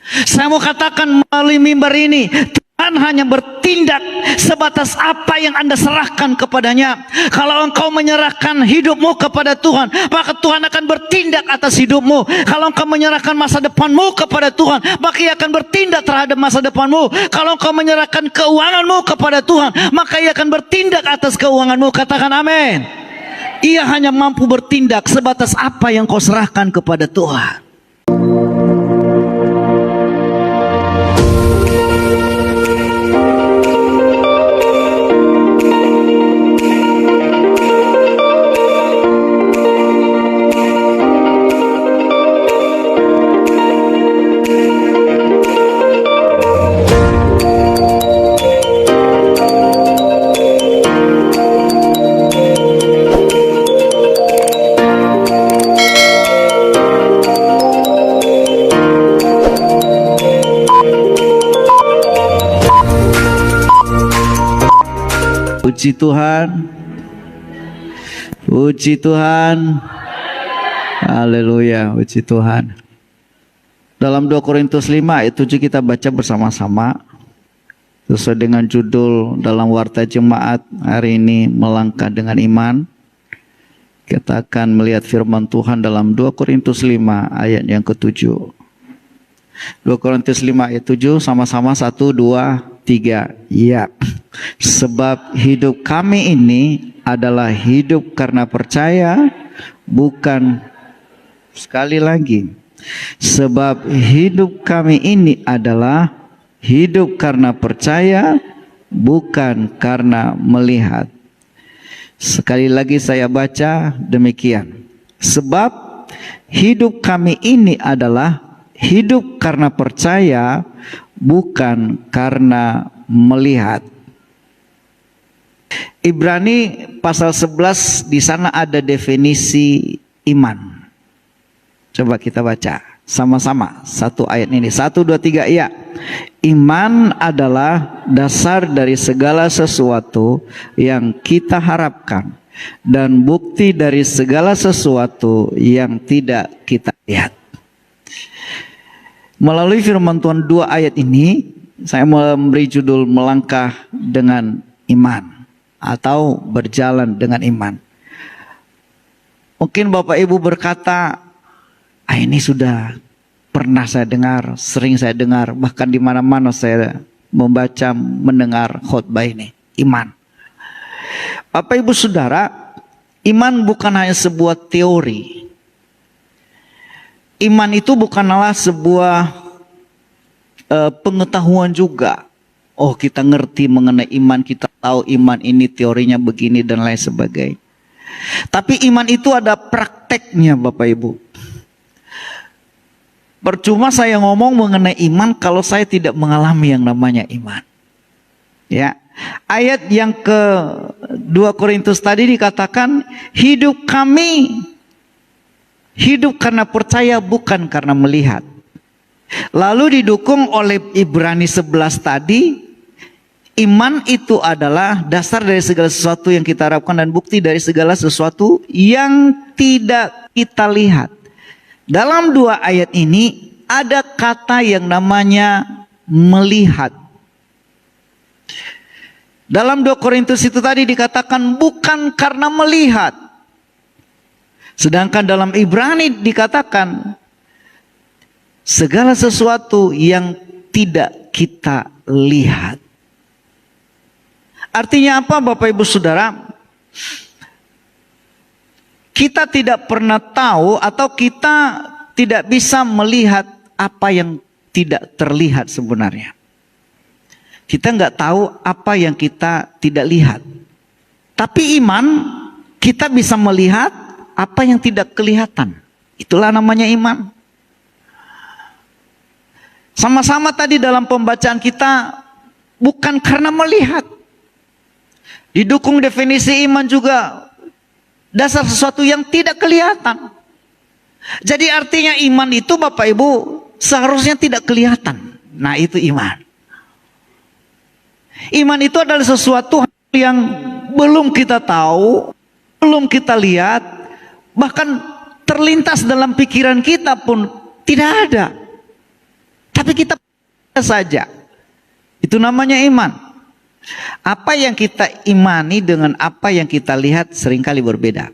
Saya mau katakan melalui mimbar ini, Tuhan hanya bertindak sebatas apa yang Anda serahkan kepadanya. Kalau engkau menyerahkan hidupmu kepada Tuhan, maka Tuhan akan bertindak atas hidupmu. Kalau engkau menyerahkan masa depanmu kepada Tuhan, maka Ia akan bertindak terhadap masa depanmu. Kalau engkau menyerahkan keuanganmu kepada Tuhan, maka Ia akan bertindak atas keuanganmu. Katakan amin. Ia hanya mampu bertindak sebatas apa yang kau serahkan kepada Tuhan. Puji Tuhan. Puji Tuhan. Haleluya, puji Tuhan. Dalam 2 Korintus 5 ayat 7 kita baca bersama-sama sesuai dengan judul dalam warta jemaat hari ini, melangkah dengan iman. Kita akan melihat firman Tuhan dalam 2 Korintus 5 ayat yang ke-7. 2 Korintus 5 ayat 7 sama-sama 1, 2, 3. Ya. Sebab hidup kami ini adalah hidup karena percaya, bukan, sekali lagi. Sebab hidup kami ini adalah hidup karena percaya, bukan karena melihat. Sekali lagi saya baca demikian. Sebab hidup kami ini adalah hidup karena percaya, bukan karena melihat. Ibrani pasal 11 di sana ada definisi iman. Coba kita baca sama-sama satu ayat ini. 1, 2, 3 ya. Iman adalah dasar dari segala sesuatu yang kita harapkan dan bukti dari segala sesuatu yang tidak kita lihat. Melalui firman Tuhan 2 ayat ini, saya memberi judul melangkah dengan iman atau berjalan dengan iman. Mungkin Bapak Ibu berkata, ini sudah pernah saya dengar, sering saya dengar, bahkan di mana-mana saya membaca, mendengar khotbah ini, iman. Bapak Ibu Saudara, iman bukan hanya sebuah teori. Iman itu bukanlah sebuah pengetahuan juga. Oh, kita ngerti mengenai iman, kita tahu iman ini teorinya begini dan lain sebagainya. Tapi iman itu ada prakteknya Bapak Ibu. Percuma saya ngomong mengenai iman kalau saya tidak mengalami yang namanya iman. Ya. Ayat yang ke 2 Korintus tadi dikatakan, hidup kami hidup karena percaya, bukan karena melihat. Lalu didukung oleh Ibrani 11 tadi, iman itu adalah dasar dari segala sesuatu yang kita harapkan dan bukti dari segala sesuatu yang tidak kita lihat. Dalam 2 ayat ini ada kata yang namanya melihat. Dalam 2 Korintus itu tadi dikatakan bukan karena melihat. Sedangkan dalam Ibrani dikatakan segala sesuatu yang tidak kita lihat. Artinya apa Bapak Ibu Saudara? Kita tidak pernah tahu atau kita tidak bisa melihat apa yang tidak terlihat sebenarnya. Kita nggak tahu apa yang kita tidak lihat. Tapi iman, kita bisa melihat apa yang tidak kelihatan. Itulah namanya iman. Sama-sama tadi dalam pembacaan kita, bukan karena melihat. Didukung definisi iman juga dasar sesuatu yang tidak kelihatan. Jadi artinya iman itu Bapak Ibu seharusnya tidak kelihatan. Nah itu iman. Iman itu adalah sesuatu yang belum kita tahu, belum kita lihat, bahkan terlintas dalam pikiran kita pun tidak ada. Tapi kita saja. Itu namanya iman. Apa yang kita imani dengan apa yang kita lihat seringkali berbeda.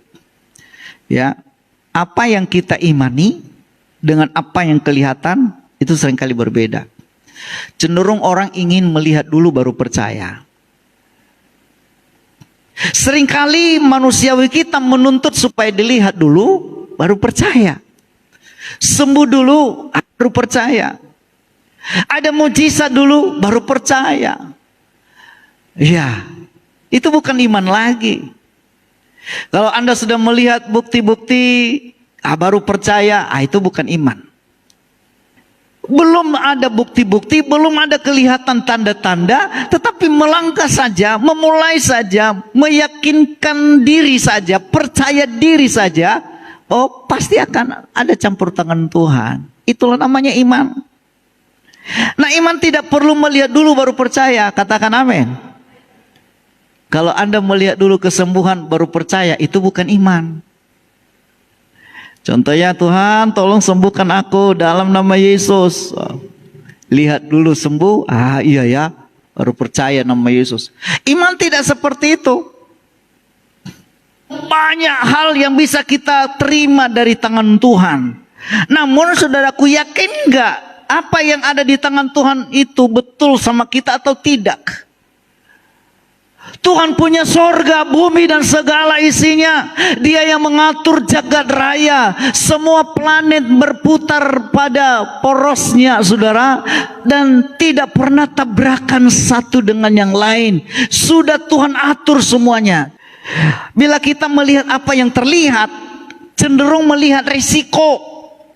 Ya, apa yang kita imani dengan apa yang kelihatan itu seringkali berbeda. Cenderung orang ingin melihat dulu baru percaya. Seringkali manusiawi kita menuntut supaya dilihat dulu baru percaya. Sembuh dulu baru percaya. Ada mujizat dulu baru percaya. Ya, itu bukan iman lagi. Kalau Anda sudah melihat bukti-bukti baru percaya, itu bukan iman. Belum ada bukti-bukti, belum ada kelihatan tanda-tanda, tetapi melangkah saja, memulai saja, meyakinkan diri saja, percaya diri saja, oh pasti akan ada campur tangan Tuhan. Itulah namanya iman. Nah, iman tidak perlu melihat dulu baru percaya, katakan amin. Kalau Anda melihat dulu kesembuhan baru percaya, itu bukan iman. Contohnya, Tuhan tolong sembuhkan aku dalam nama Yesus. Lihat dulu sembuh, iya ya, baru percaya nama Yesus. Iman tidak seperti itu. Banyak hal yang bisa kita terima dari tangan Tuhan. Namun saudaraku, yakin enggak apa yang ada di tangan Tuhan itu betul sama kita atau tidak? Tuhan punya sorga, bumi dan segala isinya. Dia yang mengatur jagat raya. Semua planet berputar pada porosnya, saudara. Dan tidak pernah tabrakan satu dengan yang lain. Sudah Tuhan atur semuanya. Bila kita melihat apa yang terlihat, cenderung melihat resiko.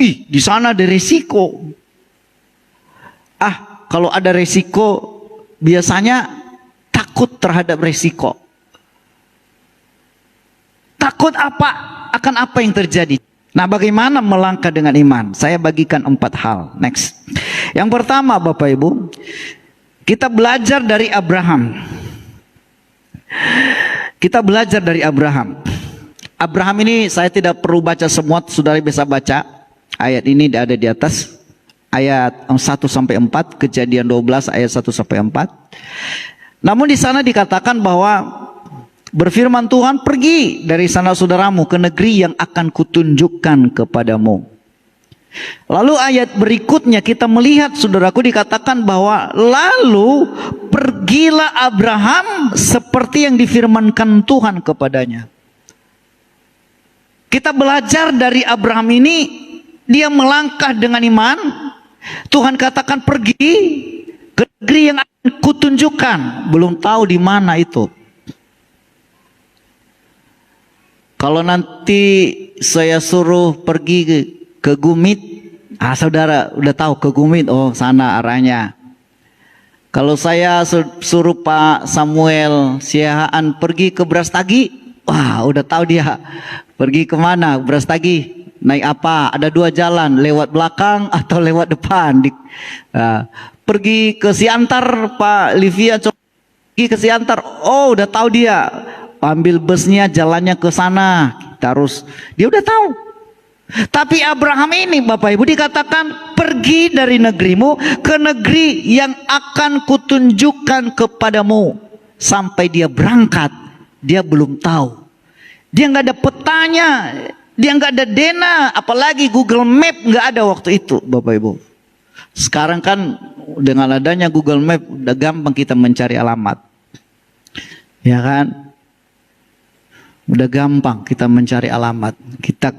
Di sana ada resiko. Kalau ada resiko, biasanya takut terhadap resiko. Takut akan apa yang terjadi. Nah, bagaimana melangkah dengan iman? Saya bagikan 4 hal. Next. Yang pertama, Bapak Ibu, kita belajar dari Abraham. Kita belajar dari Abraham. Abraham ini saya tidak perlu baca semua, saudara bisa baca. Ayat ini ada di atas. Ayat 1-4, Kejadian 12 ayat 1-4. Namun di sana dikatakan bahwa berfirman Tuhan, pergi dari sana saudaramu ke negeri yang akan kutunjukkan kepadamu. Lalu ayat berikutnya kita melihat, saudaraku, dikatakan bahwa lalu pergilah Abraham seperti yang difirmankan Tuhan kepadanya. Kita belajar dari Abraham ini, dia melangkah dengan iman. Tuhan katakan pergi ke negeri yang akan kutunjukkan. Belum tahu di mana itu. Kalau nanti saya suruh pergi ke Gumit, saudara udah tahu ke Gumit, oh sana arahnya. Kalau saya suruh Pak Samuel Siahaan pergi ke Brastagi, udah tahu dia pergi kemana, Brastagi. Naik apa? Ada 2 jalan, lewat belakang atau lewat depan. Pergi ke Siantar, Pak Livia, pergi ke Siantar. Oh, udah tahu dia. Ambil busnya, jalannya ke sana. Terus dia udah tahu. Tapi Abraham ini, Bapak Ibu, dikatakan pergi dari negerimu ke negeri yang akan kutunjukkan kepadamu. Sampai dia berangkat, dia belum tahu. Dia nggak ada petanya. Dia nggak ada Dena, apalagi Google Map nggak ada waktu itu, Bapak Ibu. Sekarang kan dengan adanya Google Map udah gampang kita mencari alamat, ya kan? Udah gampang kita mencari alamat. Kita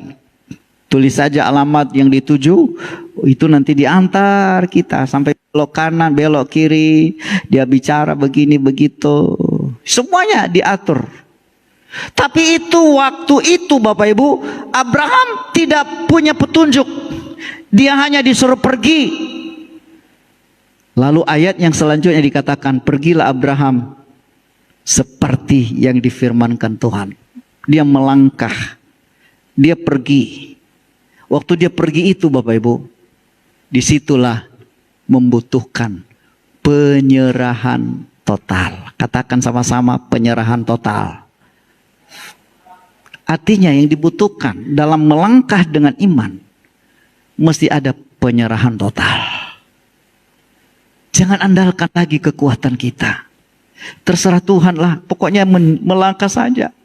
tulis saja alamat yang dituju, itu nanti diantar kita sampai belok kanan, belok kiri. Dia bicara begini begitu, semuanya diatur. Tapi itu waktu itu, Bapak Ibu, Abraham tidak punya petunjuk. Dia hanya disuruh pergi. Lalu ayat yang selanjutnya dikatakan, pergilah Abraham seperti yang difirmankan Tuhan. Dia melangkah, dia pergi. Waktu dia pergi itu, Bapak Ibu, disitulah membutuhkan penyerahan total. Katakan sama-sama, penyerahan total. Artinya yang dibutuhkan dalam melangkah dengan iman, mesti ada penyerahan total. Jangan andalkan lagi kekuatan kita. Terserah Tuhan lah. Pokoknya melangkah saja.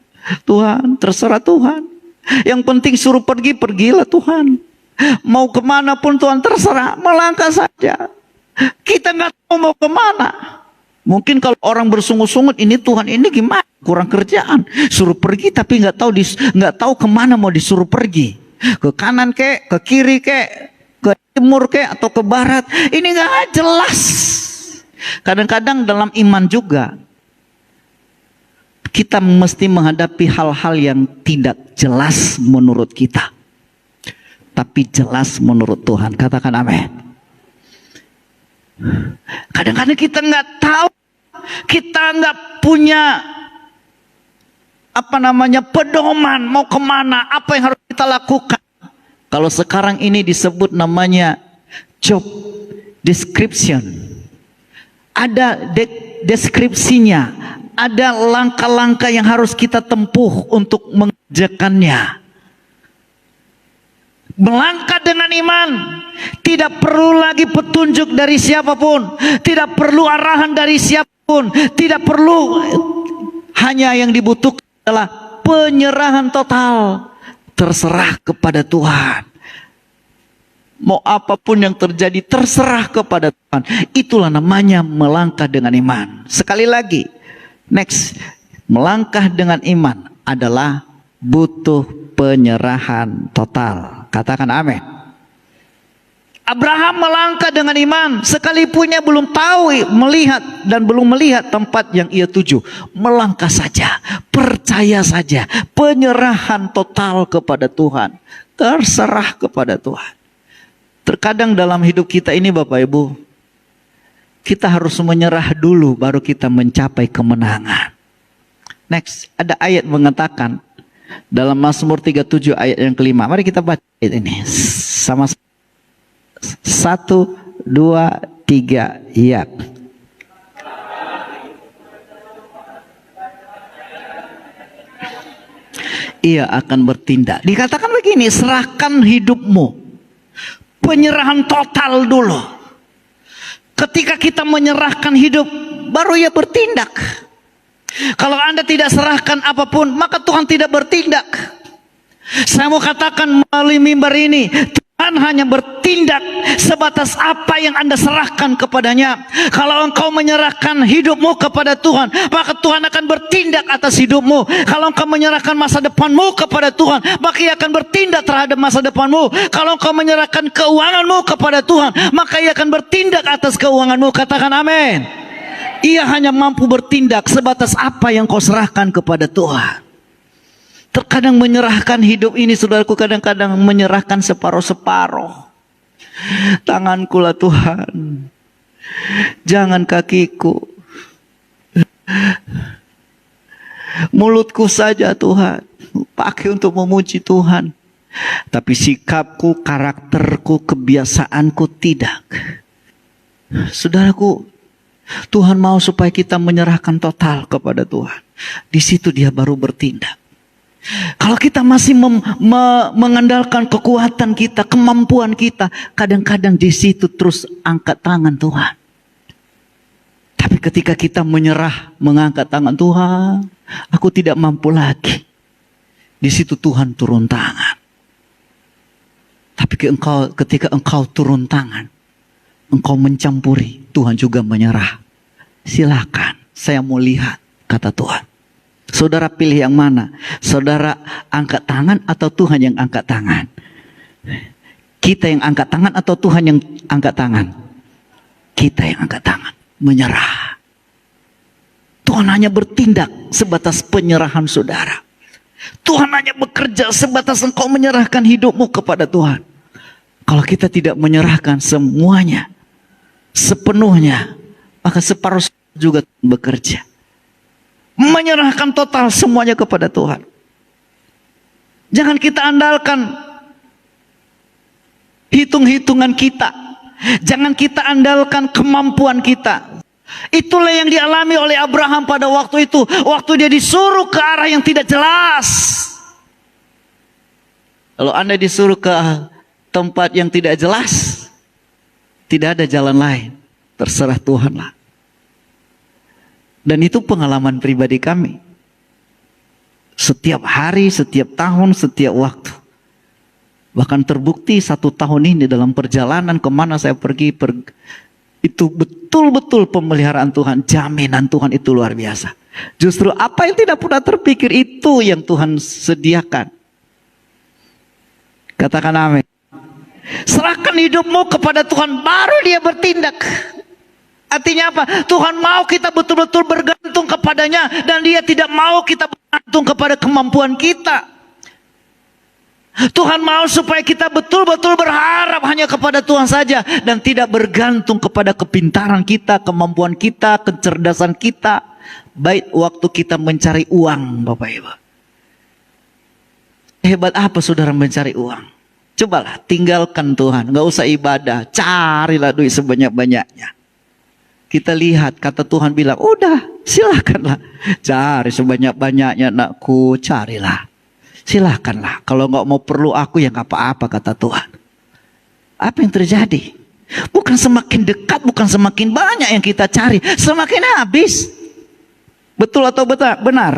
Tuhan, terserah Tuhan. Yang penting suruh pergi, pergilah Tuhan. Mau kemana pun Tuhan terserah. Melangkah saja. Kita nggak tahu mau kemana. Mungkin kalau orang bersungut-sungut, ini Tuhan ini gimana? Kurang kerjaan. Suruh pergi tapi nggak tahu kemana mau disuruh pergi. Ke kanan kek, ke kiri kek, ke timur kek, atau ke barat. Ini nggak jelas. Kadang-kadang dalam iman juga kita mesti menghadapi hal-hal yang tidak jelas menurut kita, tapi jelas menurut Tuhan. Katakan amin. Kadang-kadang kita nggak tahu, kita nggak punya pedoman mau kemana, apa yang harus kita lakukan. Kalau sekarang ini disebut namanya job description. Ada deskripsinya, ada langkah-langkah yang harus kita tempuh untuk mengerjakannya. Melangkah dengan iman, tidak perlu lagi petunjuk dari siapapun, tidak perlu arahan dari siapapun, tidak perlu, hanya yang dibutuhkan adalah penyerahan total, terserah kepada Tuhan. Mau apapun yang terjadi terserah kepada Tuhan. Itulah namanya melangkah dengan iman. Sekali lagi, next, melangkah dengan iman adalah butuh penyerahan total. Katakan amin. Abraham melangkah dengan iman sekalipun ia belum tahu, melihat dan belum melihat tempat yang ia tuju. Melangkah saja, percaya saja, penyerahan total kepada Tuhan, terserah kepada Tuhan. Terkadang dalam hidup kita ini Bapak Ibu, kita harus menyerah dulu baru kita mencapai kemenangan. Next, ada ayat mengatakan dalam Mazmur 37 ayat yang kelima. Mari kita baca ayat ini sama-sama. 1, 2, 3, ya. Ia akan bertindak. Dikatakan begini, serahkan hidupmu. Penyerahan total dulu. Ketika kita menyerahkan hidup, baru ia bertindak. Kalau Anda tidak serahkan apapun, maka Tuhan tidak bertindak. Saya mau katakan melalui mimbar ini, Tuhan hanya bertindak sebatas apa yang Anda serahkan kepadanya. Kalau engkau menyerahkan hidupmu kepada Tuhan, maka Tuhan akan bertindak atas hidupmu. Kalau engkau menyerahkan masa depanmu kepada Tuhan, maka Ia akan bertindak terhadap masa depanmu. Kalau engkau menyerahkan keuanganmu kepada Tuhan, maka Ia akan bertindak atas keuanganmu. Katakan amin. Ia hanya mampu bertindak sebatas apa yang kau serahkan kepada Tuhan. Terkadang menyerahkan hidup ini, saudaraku, kadang-kadang menyerahkan separuh-separuh. Tanganku lah Tuhan, jangan kakiku. Mulutku saja Tuhan, pakai untuk memuji Tuhan. Tapi sikapku, karakterku, kebiasaanku tidak. Saudaraku, Tuhan mau supaya kita menyerahkan total kepada Tuhan. Di situ Dia baru bertindak. Kalau kita masih mengandalkan kekuatan kita, kemampuan kita, kadang-kadang di situ terus angkat tangan Tuhan. Tapi ketika kita menyerah, mengangkat tangan, Tuhan, aku tidak mampu lagi. Di situ Tuhan turun tangan. Tapi ketika engkau turun tangan, engkau mencampuri, Tuhan juga menyerah. Silakan, saya mau lihat, kata Tuhan. Saudara pilih yang mana? Saudara angkat tangan atau Tuhan yang angkat tangan? Kita yang angkat tangan atau Tuhan yang angkat tangan? Kita yang angkat tangan, menyerah. Tuhan hanya bertindak sebatas penyerahan saudara. Tuhan hanya bekerja sebatas engkau menyerahkan hidupmu kepada Tuhan. Kalau kita tidak menyerahkan semuanya, sepenuhnya, maka separuh juga bekerja. Menyerahkan total semuanya kepada Tuhan. Jangan kita andalkan hitung-hitungan kita. Jangan kita andalkan kemampuan kita. Itulah yang dialami oleh Abraham pada waktu itu. Waktu dia disuruh ke arah yang tidak jelas. Kalau Anda disuruh ke tempat yang tidak jelas, tidak ada jalan lain. Terserah Tuhan lah. Dan itu pengalaman pribadi kami. Setiap hari, setiap tahun, setiap waktu. Bahkan terbukti 1 tahun ini dalam perjalanan kemana saya pergi, itu betul-betul pemeliharaan Tuhan, jaminan Tuhan itu luar biasa. Justru apa yang tidak pernah terpikir itu yang Tuhan sediakan. Katakan amin. Serahkan hidupmu kepada Tuhan, baru Dia bertindak. Artinya apa? Tuhan mau kita betul-betul bergantung kepadanya, dan Dia tidak mau kita bergantung kepada kemampuan kita. Tuhan mau supaya kita betul-betul berharap hanya kepada Tuhan saja, dan tidak bergantung kepada kepintaran kita, kemampuan kita, kecerdasan kita. Baik waktu kita mencari uang, Bapak Ibu. Hebat apa saudara mencari uang? Cobalah tinggalkan Tuhan, gak usah ibadah, carilah duit sebanyak-banyaknya. Kita lihat kata Tuhan bilang, udah silakanlah cari sebanyak-banyaknya anakku, carilah. Silakanlah, kalau nggak mau perlu aku ya nggak apa-apa kata Tuhan. Apa yang terjadi? Bukan semakin dekat, bukan semakin banyak yang kita cari, semakin habis. Betul atau benar?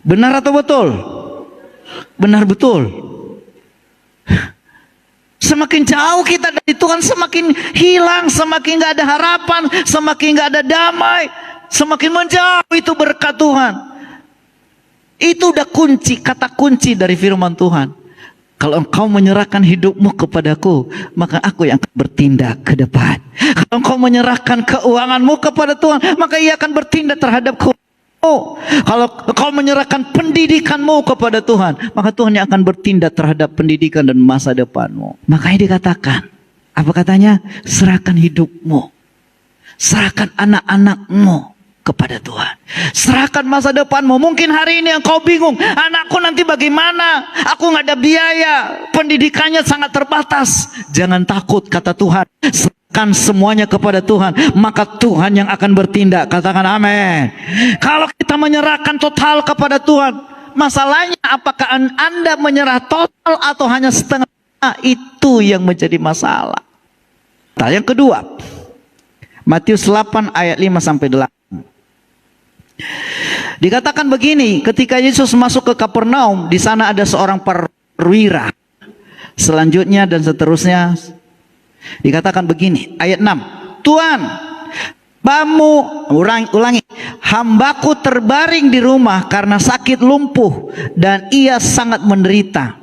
Benar atau betul? Benar betul. Semakin jauh kita dari Tuhan, semakin hilang, semakin gak ada harapan, semakin gak ada damai, semakin menjauh itu berkat Tuhan. Itu udah kunci, kata kunci dari firman Tuhan. Kalau engkau menyerahkan hidupmu kepadaku, maka aku yang akan bertindak ke depan. Kalau engkau menyerahkan keuanganmu kepada Tuhan, maka Ia akan bertindak terhadapku. Kalau engkau menyerahkan pendidikanmu kepada Tuhan, maka Tuhan yang akan bertindak terhadap pendidikan dan masa depanmu. Makanya dikatakan, apa katanya? Serahkan hidupmu, serahkan anak-anakmu kepada Tuhan. Serahkan masa depanmu. Mungkin hari ini engkau bingung, anakku nanti bagaimana? Aku nggak ada biaya, pendidikannya sangat terbatas. Jangan takut, kata Tuhan. Serahkan semuanya kepada Tuhan, maka Tuhan yang akan bertindak. Katakan amin. Kalau kita menyerahkan total kepada Tuhan, masalahnya apakah Anda menyerah total atau hanya setengah? Itu yang menjadi masalah. Nah, yang kedua, Matius 8 ayat 5-8. Dikatakan begini, ketika Yesus masuk ke Kapernaum, di sana ada seorang perwira. Selanjutnya dan seterusnya dikatakan begini, ayat 6. Tuan, ulangi, hambaku terbaring di rumah karena sakit lumpuh dan ia sangat menderita.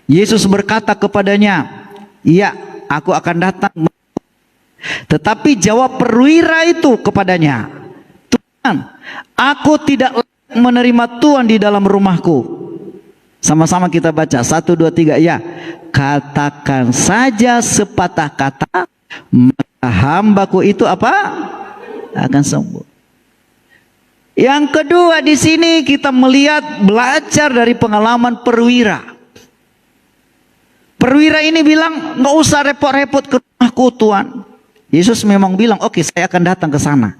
Yesus berkata kepadanya, "Iya, aku akan datang." Tetapi jawab perwira itu kepadanya, "Tuan, aku tidak menerima Tuhan di dalam rumahku." Sama-sama kita baca, 1, 2, 3, ya. Katakan saja sepatah kata, maka hambaku itu apa? Akan sembuh. Yang kedua di sini kita melihat, belajar dari pengalaman perwira. Perwira ini bilang, nggak usah repot-repot ke rumahku Tuhan. Yesus memang bilang, oke, saya akan datang ke sana.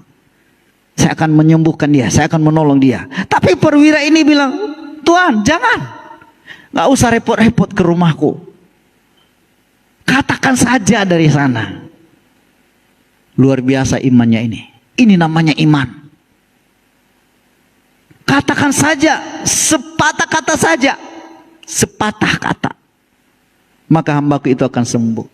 Saya akan menyembuhkan dia, saya akan menolong dia. Tapi perwira ini bilang, Tuhan jangan, nggak usah repot-repot ke rumahku. Katakan saja dari sana. Luar biasa imannya ini. Ini namanya iman. Katakan saja, sepatah kata saja, sepatah kata, maka hambaku itu akan sembuh.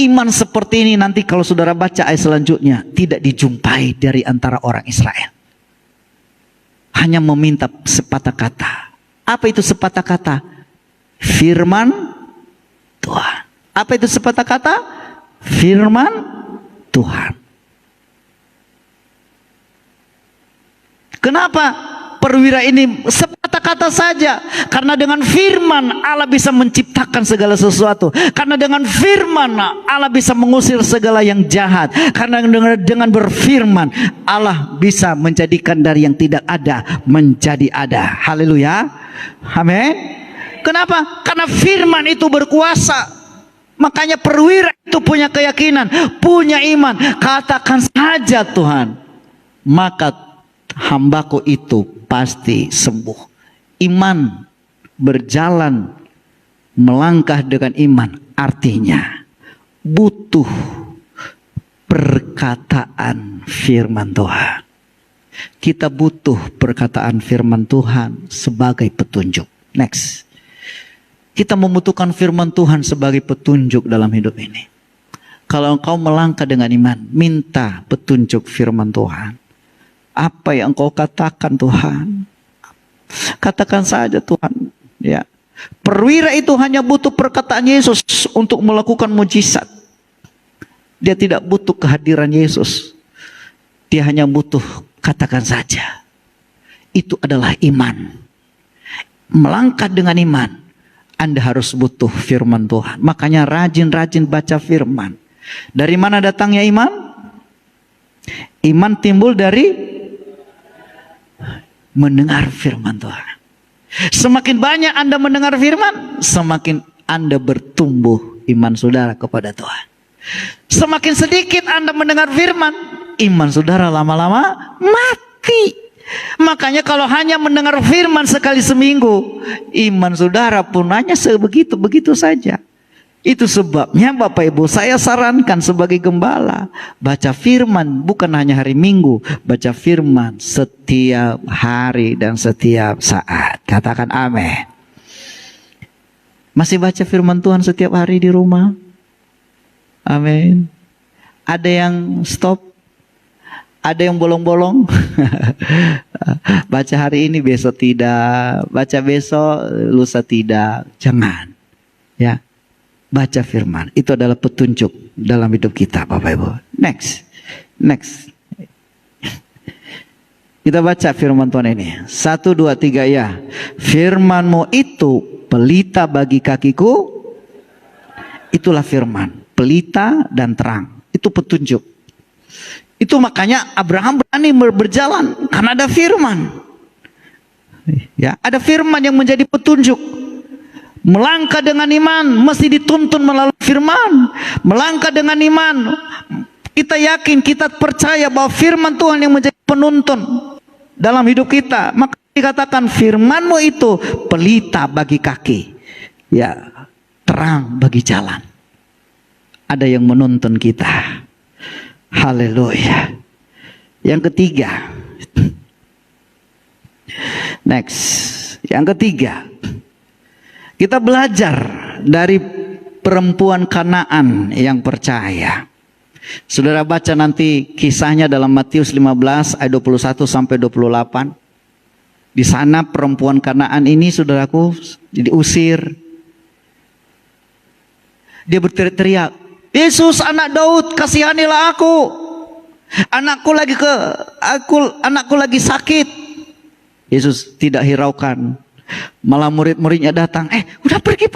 Iman seperti ini nanti kalau saudara baca ayat selanjutnya, tidak dijumpai dari antara orang Israel. Hanya meminta sepatah kata. Apa itu sepatah kata? Firman Tuhan. Apa itu sepatah kata? Firman Tuhan. Kenapa perwira ini sepatah kata saja? Karena dengan firman Allah bisa menciptakan segala sesuatu. Karena dengan firman Allah bisa mengusir segala yang jahat. Karena dengan berfirman Allah bisa menjadikan dari yang tidak ada menjadi ada. Haleluya. Amin. Kenapa? Karena firman itu berkuasa. Makanya perwira itu punya keyakinan, punya iman. Katakan saja Tuhan, maka hambaku itu pasti sembuh. Iman berjalan melangkah dengan iman, artinya butuh perkataan firman Tuhan. Kita butuh perkataan firman Tuhan sebagai petunjuk. Next. Kita membutuhkan firman Tuhan sebagai petunjuk dalam hidup ini. Kalau engkau melangkah dengan iman, minta petunjuk firman Tuhan. Apa yang engkau katakan Tuhan? Katakan saja Tuhan. Ya. Perwira itu hanya butuh perkataan Yesus untuk melakukan mujizat. Dia tidak butuh kehadiran Yesus. Dia hanya butuh katakan saja. Itu adalah iman. Melangkah dengan iman, Anda harus butuh firman Tuhan. Makanya rajin-rajin baca firman. Dari mana datangnya iman? Iman timbul dari mendengar firman Tuhan. Semakin banyak Anda mendengar firman, semakin Anda bertumbuh iman saudara kepada Tuhan. Semakin sedikit Anda mendengar firman, iman saudara lama-lama mati. Makanya kalau hanya mendengar firman sekali seminggu, iman saudara pun hanya sebegitu-begitu saja. Itu sebabnya Bapak Ibu saya sarankan sebagai gembala, baca firman bukan hanya hari Minggu, baca firman setiap hari dan setiap saat. Katakan amin. Masih baca firman Tuhan setiap hari di rumah? Amin. Ada yang stop? Ada yang bolong-bolong? Baca hari ini besok tidak, baca besok lusa tidak. Jangan. Ya. Baca firman, itu adalah petunjuk dalam hidup kita, Bapak Ibu. Next. Kita baca firman Tuhan ini. 1, 2, 3 ya. Firman-Mu itu pelita bagi kakiku. Itulah firman, pelita dan terang. Itu petunjuk. Itu makanya Abraham berani berjalan karena ada firman. Ya, ada firman yang menjadi petunjuk. Melangkah dengan iman mesti dituntun melalui firman. Melangkah dengan iman, kita yakin, kita percaya bahwa firman Tuhan yang menjadi penuntun dalam hidup kita. Maka dikatakan firman-Mu itu pelita bagi kaki, ya, terang bagi jalan. Ada yang menuntun kita. Haleluya. Yang ketiga. Next. Yang ketiga. Kita belajar dari perempuan Kanaan yang percaya. Saudara baca nanti kisahnya dalam Matius 15 ayat 21 sampai 28. Di sana perempuan Kanaan ini, saudaraku, diusir. Dia berteriak-teriak, "Yesus anak Daud, kasihanilah aku. Anakku lagi sakit." Yesus tidak hiraukan. Malah murid-muridnya datang, udah pergi,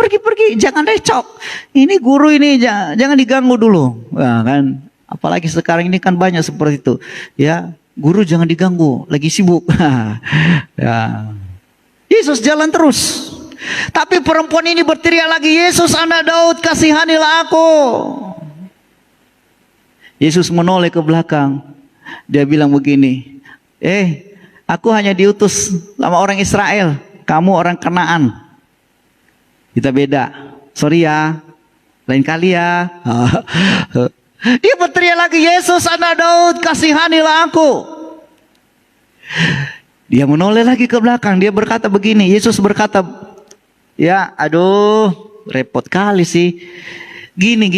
jangan recok. Ini guru ini jangan diganggu dulu. Nah, kan, apalagi sekarang ini kan banyak seperti itu. Ya, guru jangan diganggu, lagi sibuk. Ya. Yesus jalan terus. Tapi perempuan ini berteriak lagi, "Yesus anak Daud, kasihanilah aku." Yesus menoleh ke belakang. Dia bilang begini, aku hanya diutus sama orang Israel. Kamu orang Kanaan. Kita beda. Sorry ya. Lain kali ya. Dia berteriak lagi, "Yesus anak Daud, kasihanilah aku." Dia menoleh lagi ke belakang. Dia berkata begini. Yesus berkata, "Ya, aduh, repot kali sih. Gini.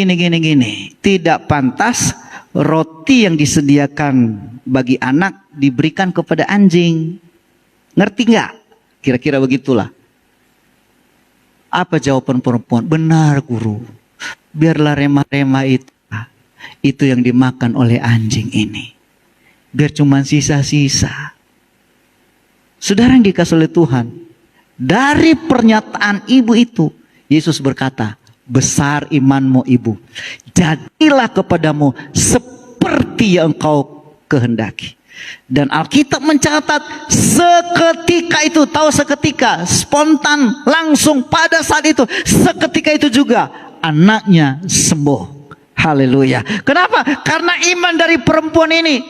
Tidak pantas roti yang disediakan bagi anak diberikan kepada anjing." Ngerti nggak? Kira-kira begitulah. Apa jawaban perempuan? "Benar guru, biarlah remah-remah itu yang dimakan oleh anjing ini. Biar cuma sisa-sisa." Saudara yang dikasihi oleh Tuhan, dari pernyataan ibu itu, Yesus berkata, "Besar imanmu ibu, jadilah kepadamu seperti yang engkau kehendaki." Dan Alkitab mencatat seketika itu, tahu seketika, spontan, langsung pada saat itu, seketika itu juga anaknya sembuh. Haleluya. Kenapa? Karena iman dari perempuan ini.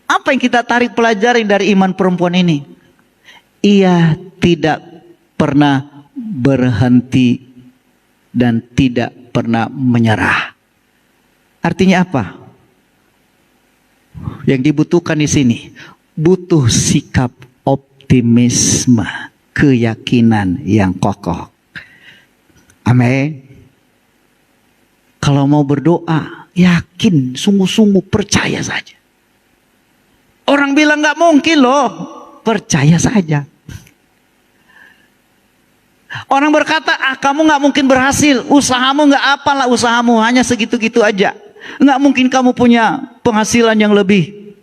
Apa yang kita tarik pelajari dari iman perempuan ini? Ia tidak pernah berhenti dan tidak pernah menyerah. Artinya apa? Yang dibutuhkan di sini, butuh sikap optimisme, keyakinan yang kokoh. Amin. Kalau mau berdoa, yakin, sungguh-sungguh, percaya saja. Orang bilang nggak mungkin loh, percaya saja. Orang berkata, kamu nggak mungkin berhasil, usahamu nggak apalah, usahamu hanya segitu-gitu aja. Nggak mungkin kamu punya penghasilan yang lebih.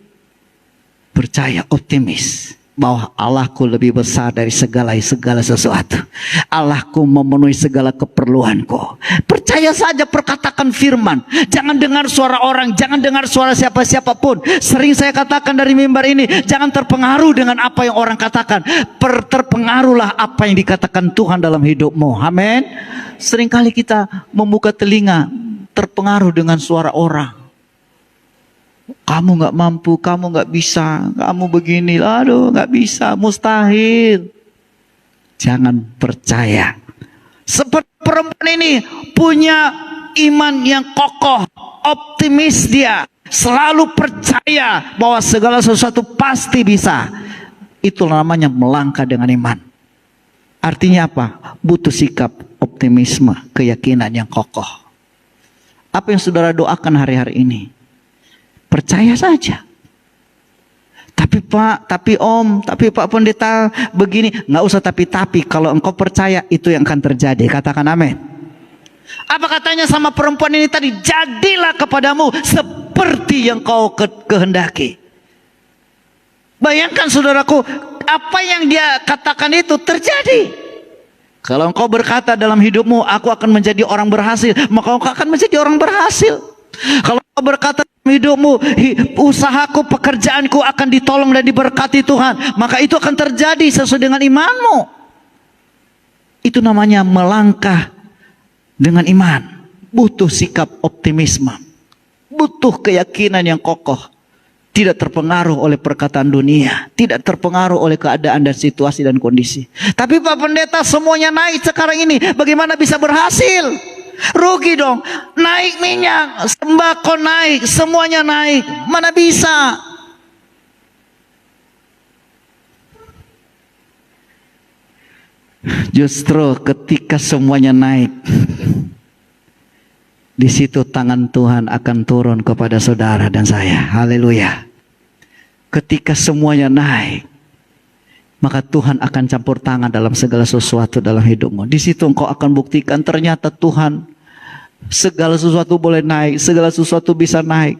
Percaya, optimis bahwa Allahku lebih besar dari segala sesuatu. Allahku memenuhi segala keperluanku. Percaya saja, perkatakan firman. Jangan dengar suara orang, jangan dengar suara siapa-siapapun. Sering saya katakan dari mimbar ini, jangan terpengaruh dengan apa yang orang katakan. Terpengaruhlah apa yang dikatakan Tuhan dalam hidupmu. Amin. Seringkali kita membuka telinga, terpengaruh dengan suara orang. Kamu gak mampu, kamu gak bisa, kamu begini, aduh gak bisa, mustahil. Jangan percaya. Seperti perempuan ini punya iman yang kokoh, optimis dia. Selalu percaya bahwa segala sesuatu pasti bisa. Itu namanya melangkah dengan iman. Artinya apa? Butuh sikap optimisme, keyakinan yang kokoh. Apa yang saudara doakan hari-hari ini? Percaya saja. Tapi Pak, tapi Om, tapi Pak Pendeta begini. Nggak usah tapi. Kalau engkau percaya, itu yang akan terjadi. Katakan amin. Apa katanya sama perempuan ini tadi? Jadilah kepadamu seperti yang kau kehendaki. Bayangkan saudaraku, apa yang dia katakan itu terjadi. Kalau engkau berkata dalam hidupmu, aku akan menjadi orang berhasil, maka engkau akan menjadi orang berhasil. Kalau engkau berkata dalam hidupmu, usahaku, pekerjaanku akan ditolong dan diberkati Tuhan, maka itu akan terjadi sesuai dengan imanmu. Itu namanya melangkah dengan iman. Butuh sikap optimisme, butuh keyakinan yang kokoh. Tidak terpengaruh oleh perkataan dunia, tidak terpengaruh oleh keadaan dan situasi dan kondisi. Tapi Pak Pendeta, semuanya naik sekarang ini, bagaimana bisa berhasil? Rugi dong. Naik minyak, sembako naik, semuanya naik. Mana bisa? Justru ketika semuanya naik, di situ tangan Tuhan akan turun kepada saudara dan saya. Haleluya. Ketika semuanya naik, maka Tuhan akan campur tangan dalam segala sesuatu dalam hidupmu. Di situ engkau akan buktikan ternyata Tuhan, segala sesuatu boleh naik, segala sesuatu bisa naik.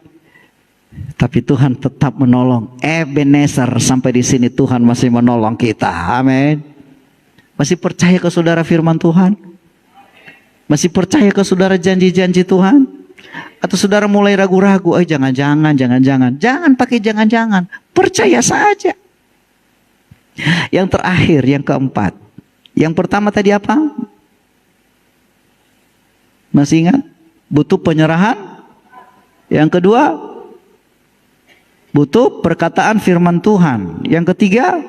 Tapi Tuhan tetap menolong. Ebenezer, sampai di sini Tuhan masih menolong kita. Amin. Masih percaya ke saudara firman Tuhan? Masih percaya ke saudara janji-janji Tuhan? Atau saudara mulai ragu-ragu? Jangan-jangan. Jangan pakai jangan-jangan. Percaya saja. Yang terakhir, yang keempat. Yang pertama tadi apa? Masih ingat? Butuh penyerahan. Yang kedua, butuh perkataan firman Tuhan. Yang ketiga,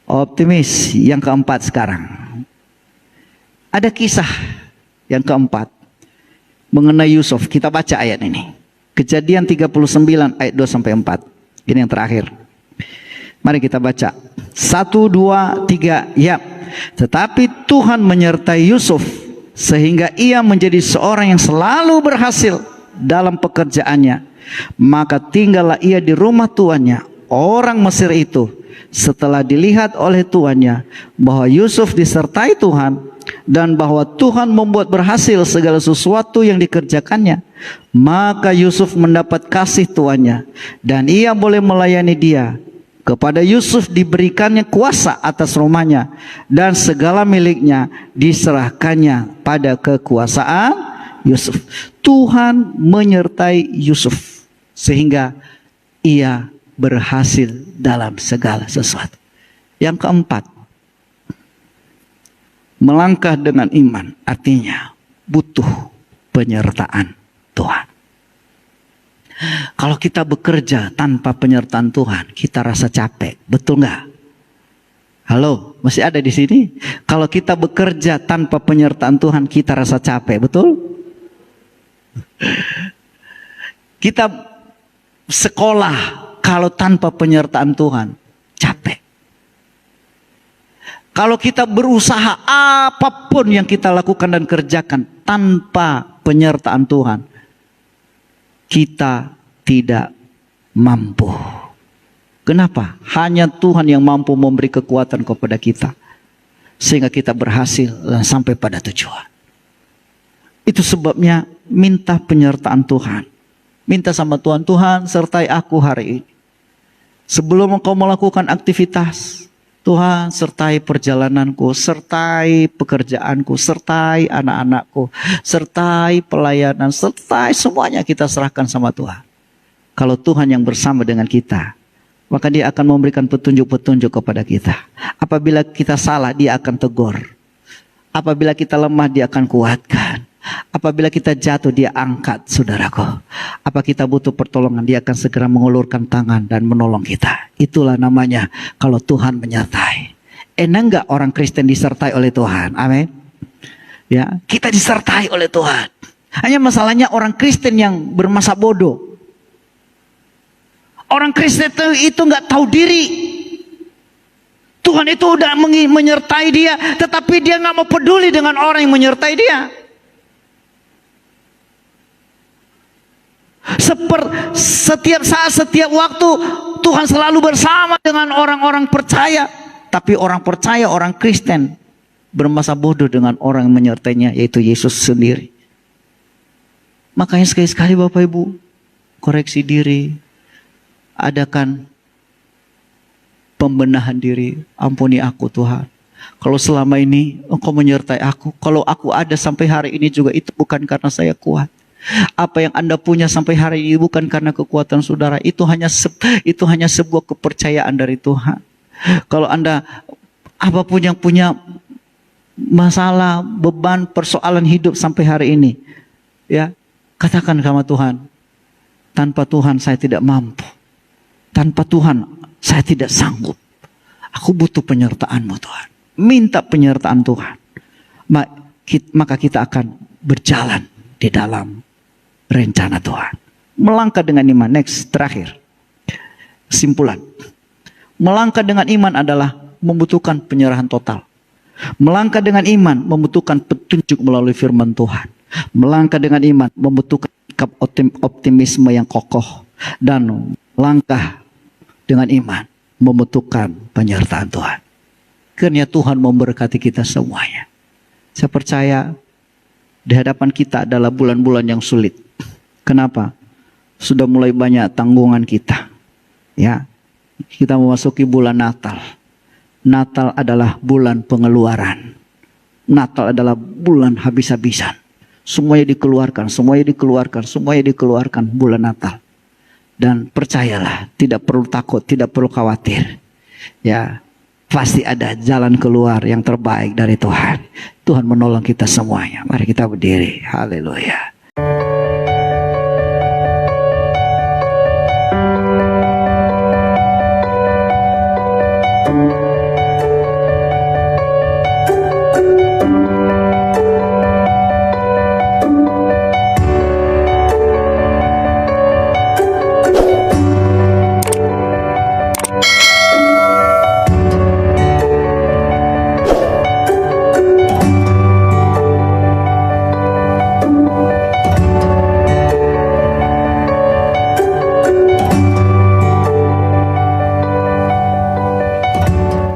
optimis. Yang keempat sekarang, ada kisah yang keempat mengenai Yusuf. Kita baca ayat ini. Kejadian 39 ayat 2-4. Ini yang terakhir. Mari kita baca. 1, 2, 3. Ya. Tetapi Tuhan menyertai Yusuf sehingga ia menjadi seorang yang selalu berhasil dalam pekerjaannya. Maka tinggallah ia di rumah tuannya, orang Mesir itu. Setelah dilihat oleh tuannya bahwa Yusuf disertai Tuhan dan bahwa Tuhan membuat berhasil segala sesuatu yang dikerjakannya, maka Yusuf mendapat kasih tuannya dan ia boleh melayani dia. Kepada Yusuf diberikannya kuasa atas rumahnya dan segala miliknya diserahkannya pada kekuasaan Yusuf. Tuhan menyertai Yusuf sehingga ia berhasil dalam segala sesuatu. Yang keempat, melangkah dengan iman artinya butuh penyertaan Tuhan. Kalau kita bekerja tanpa penyertaan Tuhan, kita rasa capek, betul nggak? Halo, masih ada di sini? Kalau kita bekerja tanpa penyertaan Tuhan, kita rasa capek, betul? Kita sekolah kalau tanpa penyertaan Tuhan, capek. Kalau kita berusaha apapun yang kita lakukan dan kerjakan tanpa penyertaan Tuhan, kita tidak mampu. Kenapa? Hanya Tuhan yang mampu memberi kekuatan kepada kita, sehingga kita berhasil dan sampai pada tujuan. Itu sebabnya minta penyertaan Tuhan. Minta sama Tuhan, Tuhan sertai aku hari ini. Sebelum engkau melakukan aktivitas, Tuhan sertai perjalananku, sertai pekerjaanku, sertai anak-anakku, sertai pelayanan, sertai semuanya kita serahkan sama Tuhan. Kalau Tuhan yang bersama dengan kita, maka Dia akan memberikan petunjuk-petunjuk kepada kita. Apabila kita salah, Dia akan tegur. Apabila kita lemah, Dia akan kuatkan. Apabila kita jatuh, Dia angkat, saudaraku. Apa kita butuh pertolongan, Dia akan segera mengulurkan tangan dan menolong kita. Itulah namanya kalau Tuhan menyertai. Enak enggak orang Kristen disertai oleh Tuhan? Amin. Ya, kita disertai oleh Tuhan. Hanya masalahnya orang Kristen yang bermasa bodoh. Orang Kristen itu enggak tahu diri. Tuhan itu udah menyertai dia, tetapi dia enggak mau peduli dengan orang yang menyertai dia. Setiap saat, setiap waktu Tuhan selalu bersama dengan orang-orang percaya. Tapi orang percaya, orang Kristen bermasa bodoh dengan orang yang menyertainya, yaitu Yesus sendiri. Makanya sekali-sekali Bapak Ibu, koreksi diri, adakan pembenahan diri. Ampuni aku Tuhan, kalau selama ini Engkau menyertai aku. Kalau aku ada sampai hari ini juga, itu bukan karena saya kuat. Apa yang Anda punya sampai hari ini bukan karena kekuatan saudara. Itu hanya sebuah kepercayaan dari Tuhan. Kalau Anda apapun yang punya masalah, beban, persoalan hidup sampai hari ini, ya, katakan sama Tuhan, tanpa Tuhan saya tidak mampu. Tanpa Tuhan saya tidak sanggup. Aku butuh penyertaan-Mu Tuhan. Minta penyertaan Tuhan. Maka kita akan berjalan di dalam rencana Tuhan. Melangkah dengan iman. Next, terakhir. Kesimpulan. Melangkah dengan iman adalah membutuhkan penyerahan total. Melangkah dengan iman membutuhkan petunjuk melalui firman Tuhan. Melangkah dengan iman membutuhkan sikap optimisme yang kokoh. Dan melangkah dengan iman membutuhkan penyertaan Tuhan. Kiranya Tuhan memberkati kita semuanya. Saya percaya di hadapan kita adalah bulan-bulan yang sulit. Kenapa? Sudah mulai banyak tanggungan kita. Ya, kita memasuki bulan Natal. Natal adalah bulan pengeluaran. Natal adalah bulan habis-habisan. Semuanya dikeluarkan, semuanya dikeluarkan, semuanya dikeluarkan bulan Natal. Dan percayalah, tidak perlu takut, tidak perlu khawatir. Ya, pasti ada jalan keluar yang terbaik dari Tuhan. Tuhan menolong kita semuanya. Mari kita berdiri. Haleluya.